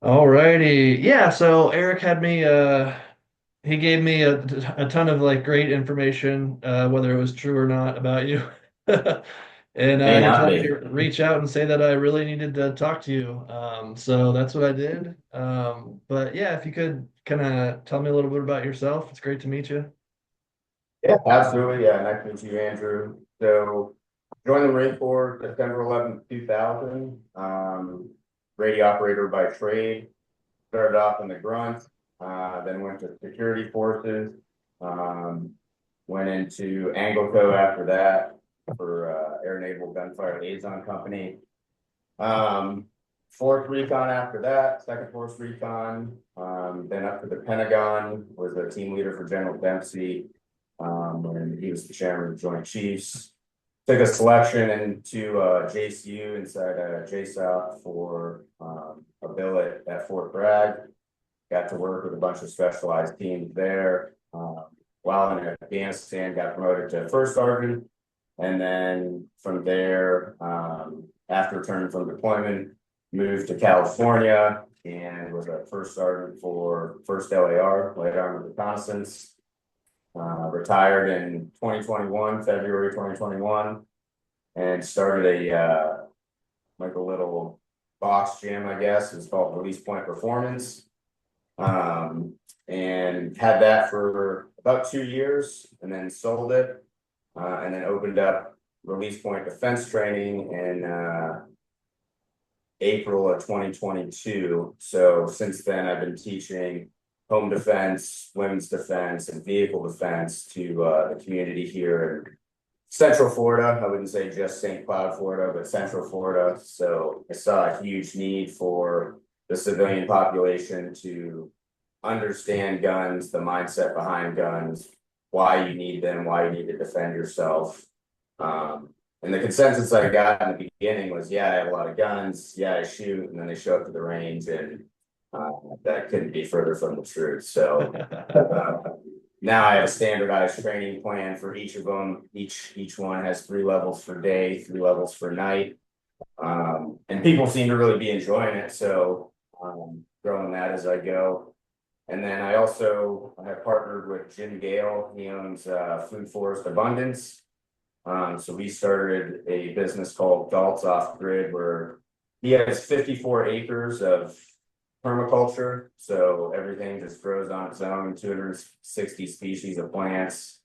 Alrighty. Yeah, so Eric had me he gave me a ton of like great information, whether it was true or not about you. And May he not told me to be. reach out and say that I really needed to talk to you. So that's what I did. But yeah, if you could kind of tell me a little bit about yourself, it's great to meet you. Yeah, absolutely. Yeah, nice to meet you, Andrew. So, joined the Marine Corps September 11th, 2000. Radio operator by trade. Started off in the grunt, then went to security forces. Um, Went into Angleco after that for Air Naval Gunfire Liaison Company. Um, Fourth Recon after that, Second Force Recon, then up to the Pentagon, was a team leader for General Dempsey, when he was the chairman of the Joint Chiefs. Took a selection into JCU inside JSOC for a billet at Fort Bragg. Got to work with a bunch of specialized teams there. While in Afghanistan, got promoted to first sergeant, and then from there, after returning from deployment, moved to California and was a first sergeant for First LAR, Light Armored Reconnaissance. Retired in 2021, February 2021, and started a little box gym, I guess. It's called Release Point Performance. And had that for about 2 years and then sold it, and then opened up Release Point Defense Training in April of 2022. So since then, I've been teaching home defense, women's defense, and vehicle defense to the community here in Central Florida. I wouldn't say just St. Cloud, Florida, but Central Florida. So I saw a huge need for the civilian population to understand guns, the mindset behind guns, why you need them, why you need to defend yourself. And the consensus I got in the beginning was, yeah, I have a lot of guns, yeah, I shoot, and then they show up to the range, and that couldn't be further from the truth. So now I have a standardized training plan for each of them. Each one has 3 levels for day, 3 levels for night, and people seem to really be enjoying it. So growing that as I go. And then I also have partnered with Jim Gale. He owns Food Forest Abundance. So we started a business called Galt's Off Grid, where he has 54 acres of permaculture. So everything just grows on its own, 260 species of plants.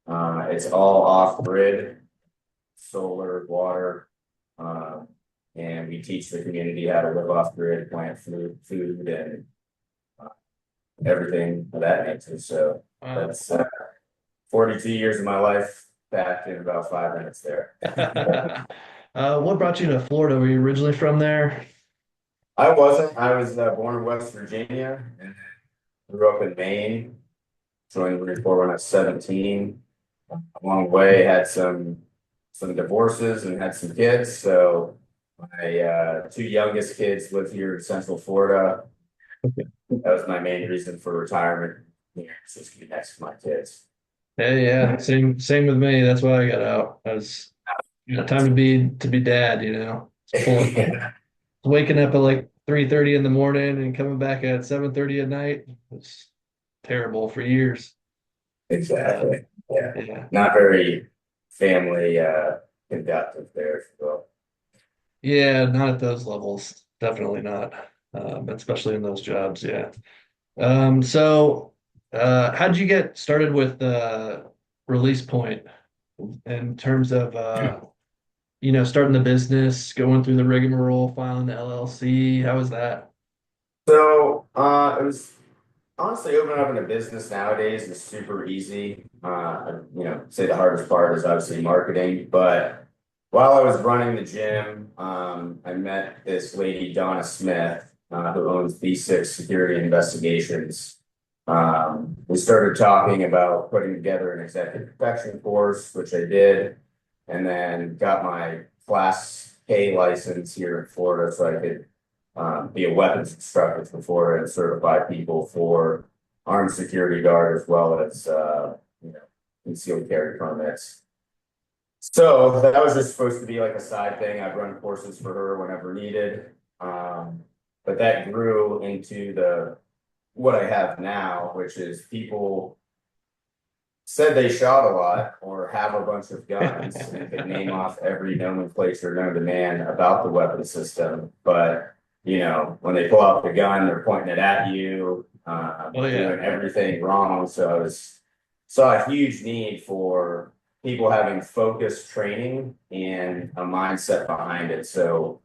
It's all off grid, solar, water. And we teach the community how to live off grid, plant food and everything of that nature. So Wow. that's 42 years of my life packed in about 5 minutes there. What brought you to Florida? Were you originally from there? I wasn't. I was born in West Virginia and grew up in Maine. Joined the Marine Corps when I was 17. Along the way, had some divorces and had some kids. So my two youngest kids live here in Central Florida. That was my main reason for retirement. Here, just to be next to my kids. Yeah, yeah, same with me. That's why I got out. I was, time to be dad, It's Yeah, waking up at like 3:30 in the morning and coming back at 7:30 at night. It's terrible for years. Uh, exactly. Yeah. yeah. Not very family conductive there. So Yeah, not at those levels. Definitely not. Especially in those jobs, yeah. So how did you get started with Release Point in terms of starting the business, going through the rigmarole, filing the LLC? How was that? it was honestly opening up in a business nowadays is super easy. Say the hardest part is obviously marketing, but while I was running the gym, I met this lady, Donna Smith, who owns B6 Security Investigations. We started talking about putting together an executive protection course, which I did, and then got my Class K license here in Florida so I could be a weapons instructor for Florida and certify people for armed security guard as well as concealed carry permits. So that was just supposed to be like a side thing. I'd run courses for her whenever needed. but that grew into the what I have now, which is people said they shot a lot or have a bunch of guns and could name off every nomenclature known to man about the weapon system. But, when they pull out the gun, they're pointing it at you, Oh yeah. doing everything wrong. So saw a huge need for people having focused training and a mindset behind it. So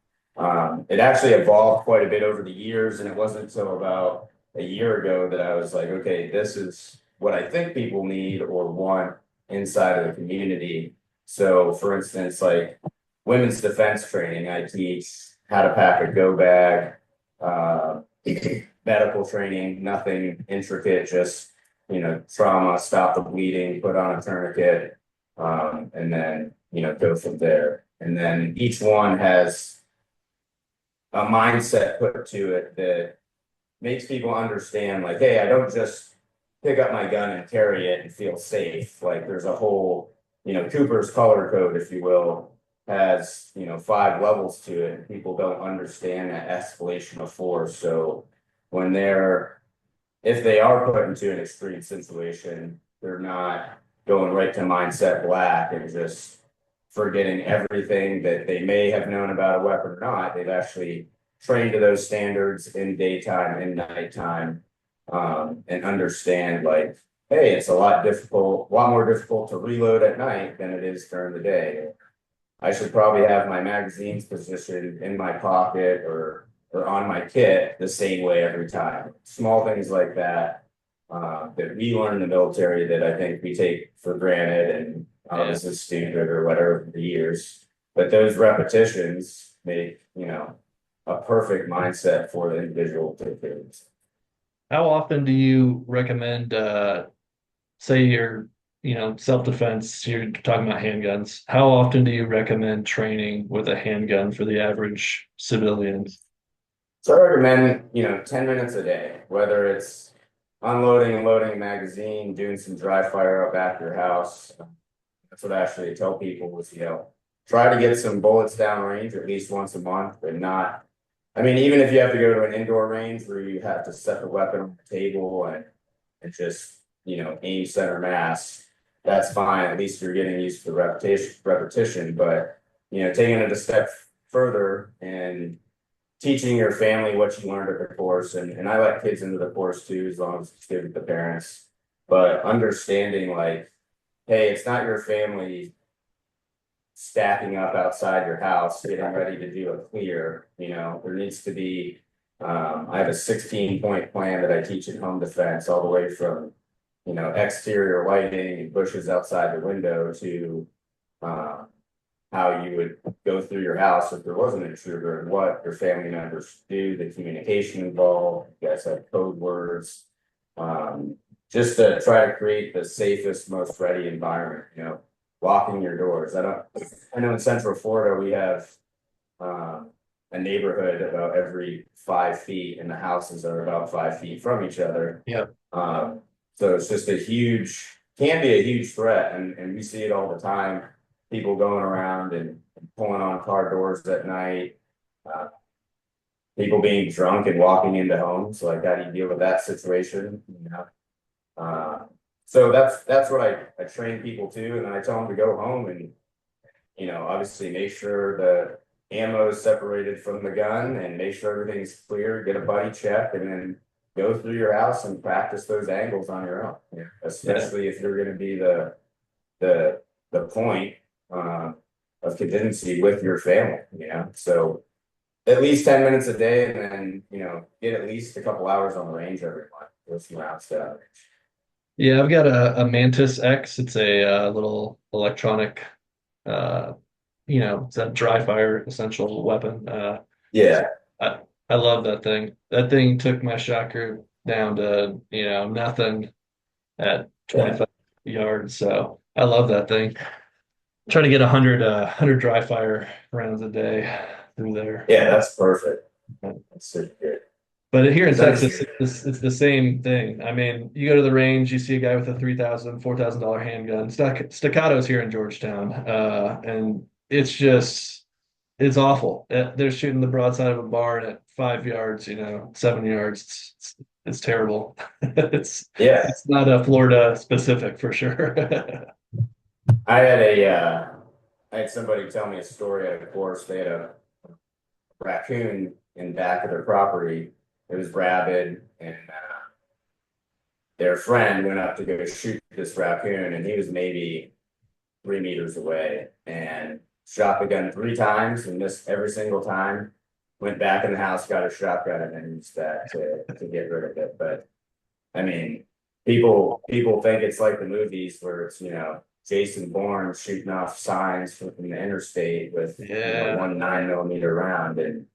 it actually evolved quite a bit over the years. And it wasn't until about a year ago that I was like, okay, this is what I think people need or want inside of the community. So, for instance, like women's defense training, I teach how to pack a go bag, uh, medical training, nothing intricate, just trauma, stop the bleeding, put on a tourniquet, and then go from there. And then each one has a mindset put to it that makes people understand, like, hey, I don't just pick up my gun and carry it and feel safe. Like there's a whole, Cooper's color code, if you will, has, 5 levels to it. People don't understand that escalation of force. So when if they are put into an extreme situation, they're not going right to mindset black and just forgetting everything that they may have known about a weapon or not. They've actually trained to those standards in daytime and nighttime, and understand like, hey, it's a lot more difficult to reload at night than it is during the day. I should probably have my magazines positioned in my pocket or on my kit the same way every time. Small things like that, that we learn in the military that I think we take for granted and Yeah. this is stupid or whatever over the years. But those repetitions make, a perfect mindset for the individual to do. How often do you recommend say you're, self-defense, you're talking about handguns. How often do you recommend training with a handgun for the average civilian? So I recommend, 10 minutes a day, whether it's unloading and loading a magazine, doing some dry fire up at your house. That's what I actually tell people was, try to get some bullets down range at least once a month and not, I mean, even if you have to go to an indoor range where you have to set the weapon on the table and just, aim center mass, that's fine. At least you're getting used to the repetition, but, taking it a step further and teaching your family what you learned at the course, and I let kids into the course too, as long as it's good with the parents. But understanding like, hey, it's not your family stacking up outside your house, getting ready to do a clear. There needs to be. I have a 16-point plan that I teach in home defense, all the way from exterior lighting and bushes outside the window to uh, how you would go through your house if there was an intruder and what your family members do, the communication involved. You guys have code words, just to try to create the safest, most ready environment. Locking your doors. I know in Central Florida we have a neighborhood about every 5 feet, and the houses are about 5 feet from each other. Yep. So it's just can be a huge threat, and we see it all the time. People going around and pulling on car doors at night, uh, people being drunk and walking into homes. Like, how do you deal with that situation? So that's what I train people to, and then I tell them to go home and obviously make sure the ammo is separated from the gun and make sure everything's clear. Get a buddy check, and then go through your house and practice those angles on your own. Yeah. Especially if you're going to be the point of contingency with your family. So at least 10 minutes a day, and then get at least a couple hours on the range every month. Go some rounds down. Yeah, I've got a Mantis X. It's a little electronic, uh, it's a dry fire essential weapon. Yeah, I, I love that thing. That thing took my shot group down to, nothing at yeah, 25 yards. So I love that thing. Try to get 100 dry fire rounds a day through there. yeah. That's perfect. That's super good. But here in So Texas, it's the same thing. I mean, you go to the range, you see a guy with a $3,000, $4,000 handgun. Staccato's here in Georgetown, and it's just It's awful. They're shooting the broadside of a barn at 5 yards, 7 yards. It's terrible. It's Yeah, it's not a Florida specific for sure. I had a I had somebody tell me a story at a course. They had a raccoon in back of their property. It was rabid, and their friend went up to go shoot this raccoon, and he was maybe 3 meters away, and shot the gun 3 times and missed every single time. Went back in the house, got a shotgun, and then used that to get rid of it. But I mean, people think it's like the movies where it's Jason Bourne shooting off signs from the interstate with Yeah. one 9 millimeter round, and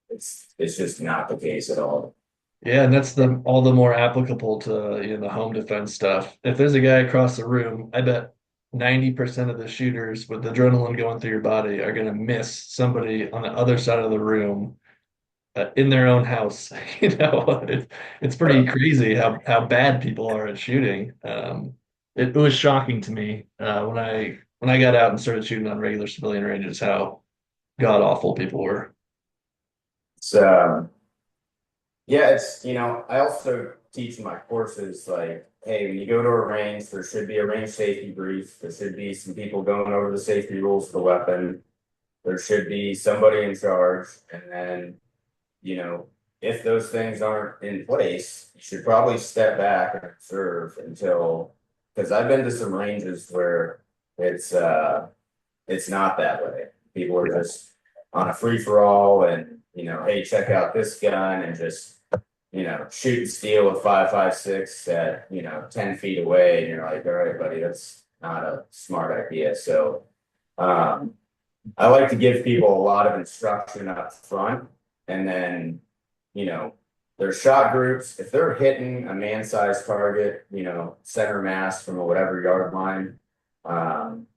it's just not the case at all. Yeah, and that's the all the more applicable to, the home defense stuff. If there's a guy across the room, I bet 90% of the shooters with adrenaline going through your body are going to miss somebody on the other side of the room in their own house. It's pretty crazy how bad people are at shooting. It was shocking to me when I got out and started shooting on regular civilian ranges how god awful people were. So yeah, I also teach my courses like, hey, when you go to a range, there should be a range safety brief. There should be some people going over the safety rules for the weapon. There should be somebody in charge. And then, you know, if those things aren't in place, you should probably step back and observe until, because I've been to some ranges where it's it's not that way. People are just on a free for all and hey, check out this gun and just shoot and steal a 5.56 at 10 feet away, and you're like, all right, buddy, that's not a smart idea. So um I like to give people a lot of instruction up front, and then their shot groups, if they're hitting a man-sized target, center mass from a whatever yard line, um,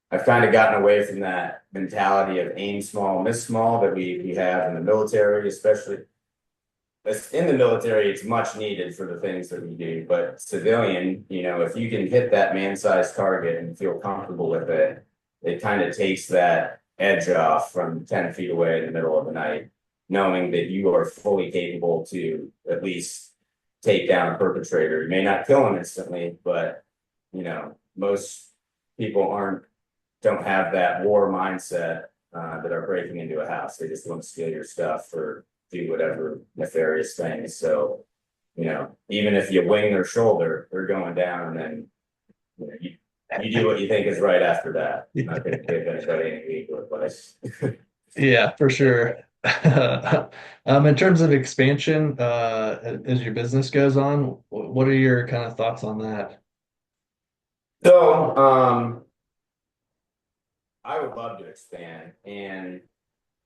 I've kind of gotten away from that mentality of aim small, miss small that we have in the military, especially in the military. It's much needed for the things that we do, but civilian, if you can hit that man-sized target and feel comfortable with it, it kind of takes that edge off from 10 feet away in the middle of the night, knowing that you are fully capable to at least take down a perpetrator. You may not kill him instantly, but most people don't have that war mindset that are breaking into a house. They just want to steal your stuff or do whatever nefarious things. So, even if you wing their shoulder, they're going down, and then you do what you think is right after that. I'm not going to give anybody any legal advice. Yeah, for sure. In terms of expansion, as your business goes on, what are your kind of thoughts on that? So, I would love to expand. And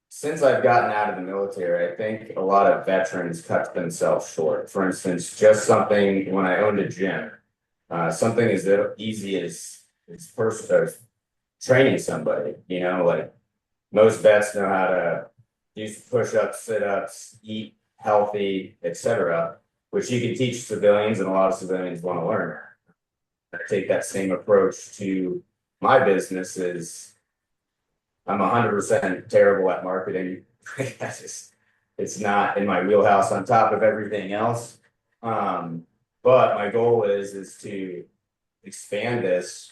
since I've gotten out of the military, I think a lot of veterans cut themselves short. For instance, just something when I owned a gym, something as easy as training somebody, like most vets know how to do push-ups, sit-ups, eat healthy, etc., which you can teach civilians, and a lot of civilians want to learn. I take that same approach to my business. Is I'm 100% terrible at marketing. It's not in my wheelhouse on top of everything else. But my goal is to expand this,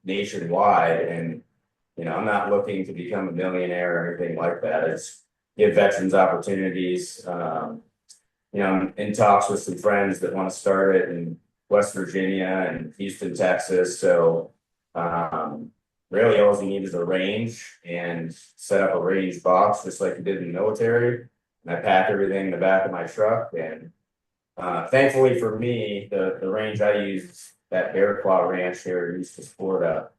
nationwide. And, I'm not looking to become a millionaire or anything like that. It's give veterans opportunities. I'm in talks with some friends that want to start it in West Virginia and Houston, Texas. So, really all you need is a range and set up a range box, just like you did in the military. And I pack everything in the back of my truck. And thankfully for me, the range I use is that Bear Claw Ranch here in East Florida.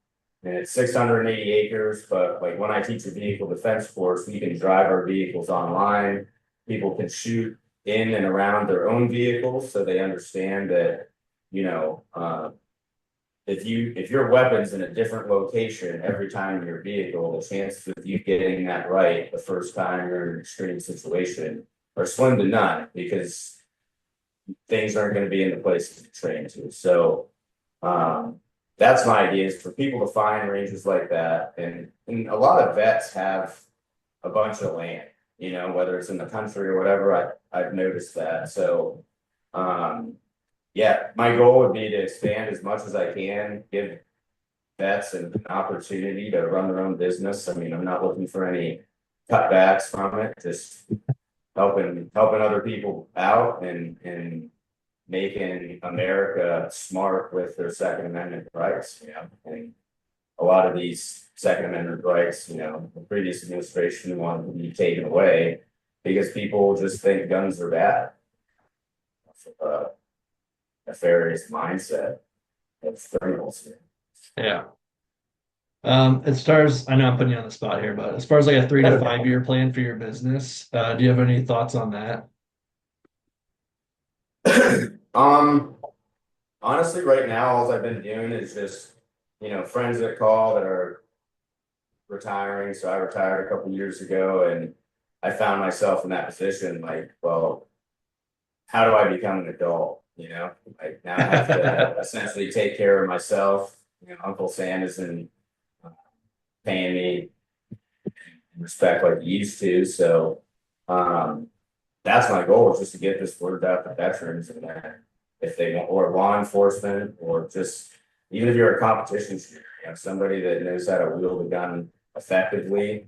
And it's 680 acres, but like when I teach a vehicle defense course, we can drive our vehicles online. People can shoot in and around their own vehicles, so they understand that, if your weapon's in a different location every time in your vehicle, the chances of you getting that right the first time you're in an extreme situation are slim to none, because things aren't going to be in the place to train to. So that's my idea, is for people to find ranges like that. And a lot of vets have a bunch of land, whether it's in the country or whatever, I've noticed that. So, yeah, my goal would be to expand as much as I can, give vets an opportunity to run their own business. I mean, I'm not looking for any cutbacks from it, just helping other people out and making America smart with their Second Amendment rights. And a lot of these Second Amendment rights, the previous administration wanted to be taken away because people just think guns are bad. Uh, Nefarious mindset of criminals. Yeah. As far as I know, I'm putting you on the spot here, but as far as like a 3 to 5 year plan for your business, do you have any thoughts on that? Um, Honestly, right now, all I've been doing is just, friends that call that are retiring. So I retired a couple years ago and I found myself in that position, like, well, how do I become an adult? Like now I have to essentially take care of myself. Uncle Sam isn't paying me respect like he used to. So that's my goal is just to get this word out to veterans and then if they want or law enforcement or just even if you're a competition shooter, somebody that knows how to wield a gun effectively.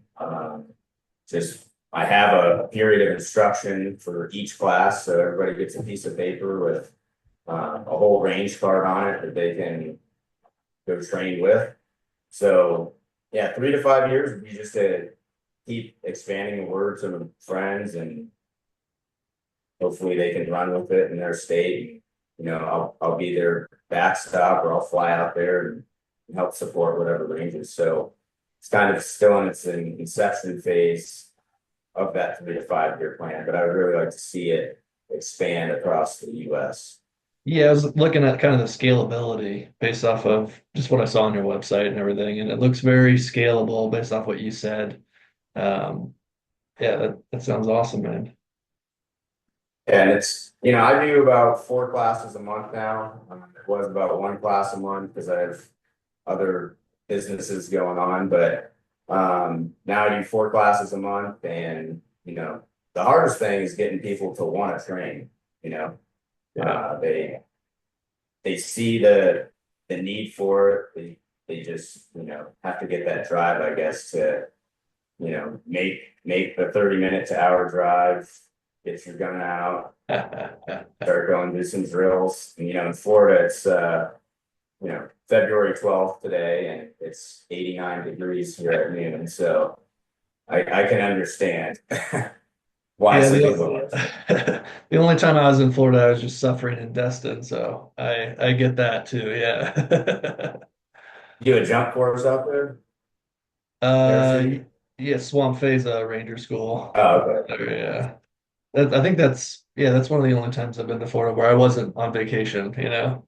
Just I have a period of instruction for each class, so everybody gets a piece of paper with a whole range card on it that they can go train with. So yeah, 3 to 5 years would be just to keep expanding the word to friends and hopefully they can run with it in their state. I'll be their backstop or I'll fly out there and help support whatever ranges. So it's kind of still in its inception phase of that 3 to 5 year plan, but I would really like to see it expand across the US. Yeah, I was looking at kind of the scalability based off of just what I saw on your website and everything, and it looks very scalable based off what you said. Um, yeah, that sounds awesome, man. And I do about 4 classes a month now. It was about 1 class a month because I have other businesses going on, but now I do 4 classes a month and the hardest thing is getting people to want to train, you know. Yeah. They see the need for it. They just, have to get that drive, I guess, to, make the 30 minute to hour drive, get your gun out, start going do some drills. And, in Florida, it's February 12th today, and it's 89 degrees here at noon. So I can understand why Yeah, some people are. the only time I was in Florida, I was just suffering in Destin, so I get that too. Yeah. You do a jump course out there? Uh, Parachute? yeah, Swamp Phase Ranger School. Oh, okay. Yeah. I think that's one of the only times I've been to Florida where I wasn't on vacation. Yeah.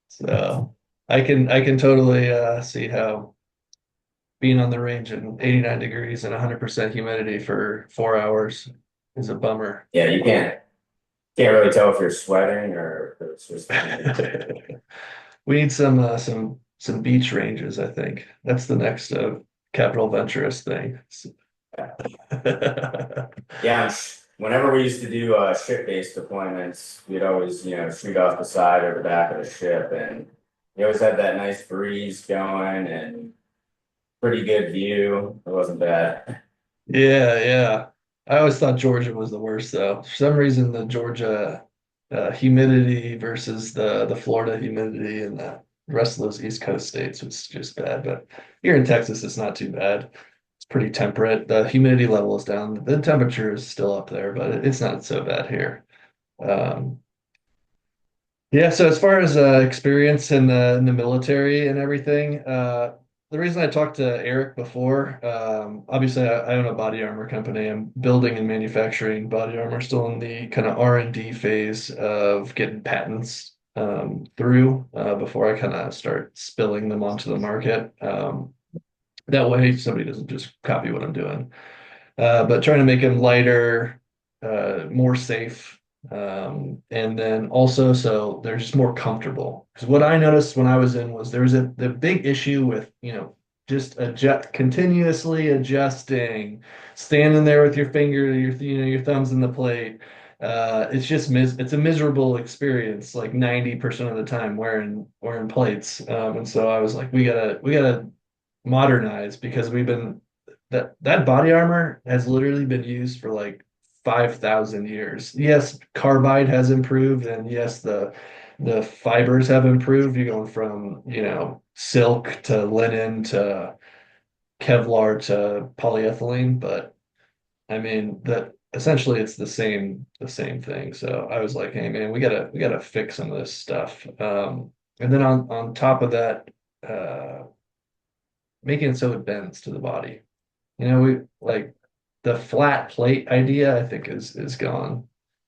So I can totally see how being on the range in 89 degrees and 100% humidity for 4 hours is a bummer. Yeah, you can't really tell if you're sweating or if it's just We need some beach ranges, I think. That's the next Capital Venturous thing. yeah. Whenever we used to do ship-based deployments, we'd always, shoot off the side or the back of the ship, and you always had that nice breeze going and pretty good view. It wasn't bad. Yeah, yeah. I always thought Georgia was the worst though. For some reason, the Georgia humidity versus the Florida humidity and the rest of those East Coast states was just bad. But here in Texas, it's not too bad. It's pretty temperate. The humidity level is down. The temperature is still up there, but it's not so bad here. Um, yeah, so as far as experience in the military and everything, the reason I talked to Eric before, obviously I own a body armor company. I'm building and manufacturing body armor, still in the kind of R&D phase of getting patents through before I kind of start spilling them onto the market. That way somebody doesn't just copy what I'm doing. But trying to make them lighter, more safe, and then also so they're just more comfortable. Because what I noticed when I was in was there was the big issue with just adjust, continuously adjusting, standing there with your finger, your thumbs in the plate. It's a miserable experience, like 90% of the time wearing plates. And so I was like, we gotta modernize because that body armor has literally been used for like 5,000 years. Yes, carbide has improved, and yes, the fibers have improved. You're going from, silk to linen to Kevlar to polyethylene, but I mean that essentially it's the same thing. So I was like, hey man, we gotta fix some of this stuff. And then on top of that, uh, making it so it bends to the body. We like the flat plate idea, I think is gone.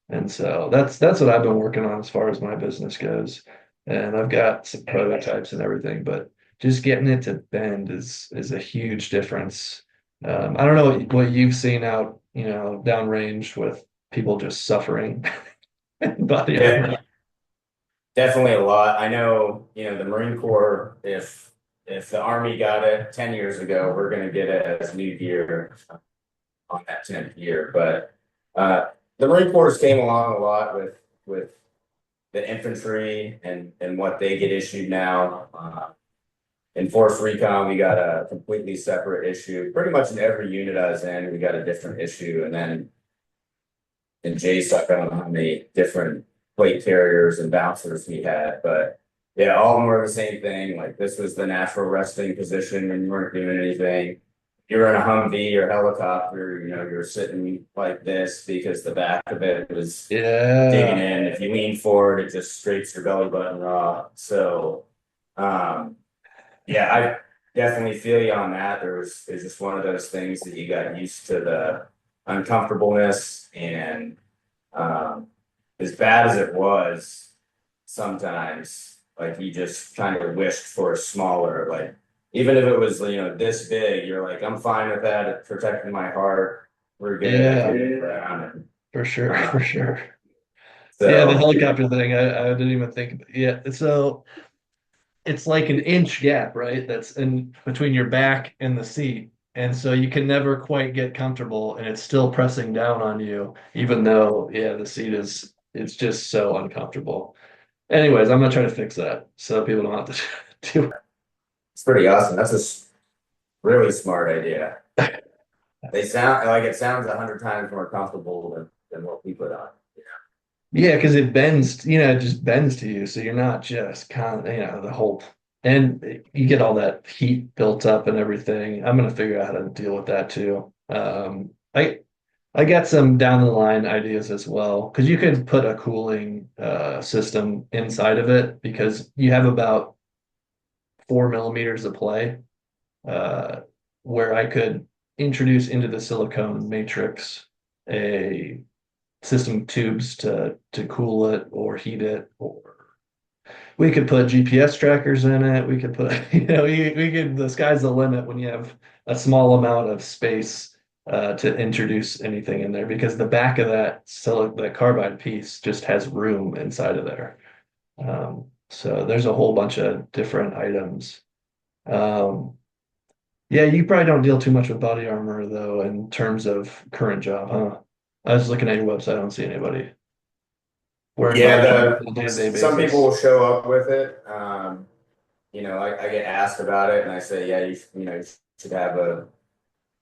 And so that's what I've been working on as far as my business goes. And I've got some prototypes and everything, but just getting it to bend is a huge difference. I don't know what you've seen out, downrange with people just suffering body Yeah, armor. definitely a lot. I know, the Marine Corps, if the Army got it 10 years ago, we're gonna get it as new gear on that 10th year. But the Marine Corps came along a lot with the infantry and what they get issued now. In Force Recon, we got a completely separate issue. Pretty much in every unit I was in, we got a different issue. And then in JSOC, I don't know how many different plate carriers and bouncers we had, but yeah, all of them were the same thing. Like this was the natural resting position when you weren't doing anything. You're in a Humvee or helicopter, you're sitting like this because the back of it was digging Yeah. in. If you lean forward, it just scrapes your belly button raw. So, um, yeah, I definitely feel you on that. It's just one of those things that you got used to the uncomfortableness and um, as bad as it was, sometimes like you just kind of wished for a smaller, like even if it was this big, you're like, I'm fine with that. It's protecting my heart. We're good. I can Yeah, move around and for sure, for um, sure. Yeah, the so helicopter thing, I didn't even think. Yeah, so it's like an inch gap, right? That's in between your back and the seat. And so you can never quite get comfortable and it's still pressing down on you, even though, yeah, the seat it's just so uncomfortable. Anyways, I'm gonna try to fix that so people don't have to do it's pretty awesome. That's really smart idea. They sound like it sounds 100 times more comfortable than what we put on. Yeah, because it bends, it just bends to you. So you're not just the whole, and you get all that heat built up and everything. I'm gonna figure out how to deal with that too. I got some down the line ideas as well, because you could put a cooling system inside of it because you have about 4 millimeters of play, uh, where I could introduce into the silicone matrix a system tubes to cool it or heat it, or we could put GPS trackers in it. We could put, we could, the sky's the limit when you have a small amount of space to introduce anything in there because the back of that carbide piece just has room inside of there. So there's a whole bunch of different items. Um, yeah, you probably don't deal too much with body armor though in terms of current job, huh? I was looking at your website, I don't see anybody wearing Yeah, body armor on a day-to-day some people basis. will show up with it. I get asked about it and I say, yeah, you should have a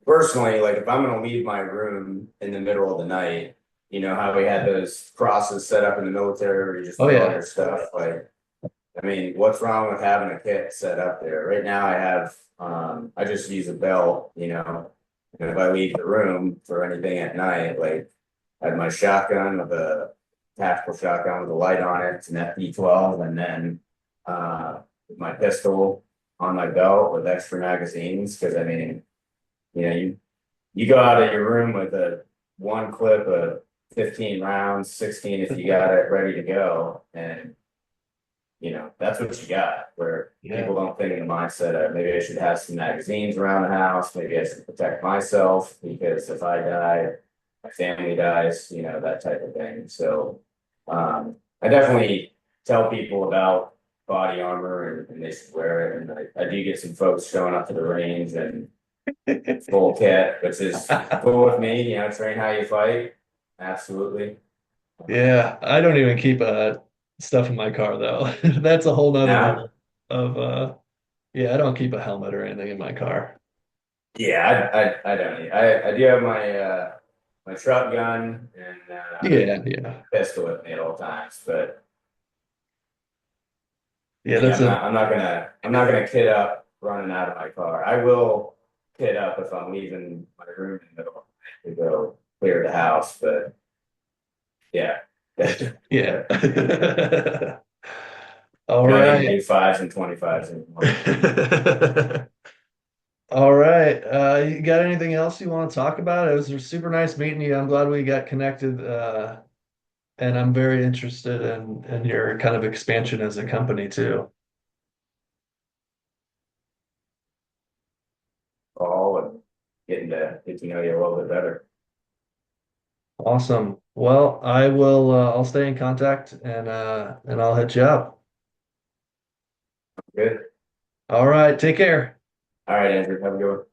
personally, like if I'm gonna leave my room in the middle of the night, how we had those crosses set up in the military where you just Oh put all yeah. your stuff. Like, I mean, what's wrong with having a kit set up there? Right now I have I just use a belt, and if I leave the room for anything at night, like I have my shotgun with a tactical shotgun with a light on it, it's an FE12, and then my pistol on my belt with extra magazines. Because I mean, you go out of your room with a one clip of 15 rounds, 16 if you got it ready to go, and that's what you got. Where Yeah. people don't think in the mindset of maybe I should have some magazines around the house, maybe I should protect myself because if I die, my family dies, that type of thing. So I definitely tell people about body armor and they should wear it. And I do get some folks showing up to the range and full kit, which is cool with me, train how you fight. Absolutely. Yeah, I don't even keep stuff in my car though. That's a whole nother Now, level of yeah, I don't keep a helmet or anything in my car. yeah, I don't need, I do have my truck gun and Yeah, yeah. pistol with me at all times, but Yeah, yeah, that's a I'm not gonna kit up running out of my car. I will kit up if I'm leaving my room in the middle of the night to go clear the house, but yeah. yeah. All Don't even right. do fives and 25s anymore. All right. You got anything else you want to talk about? It was super nice meeting you. I'm glad we got connected. And I'm very interested in your kind of expansion as a company too. All and get to know you a little bit better. Awesome. Well, I'll stay in contact and I'll hit you up. Good. All right, take care. All right, Andrew, have a good one.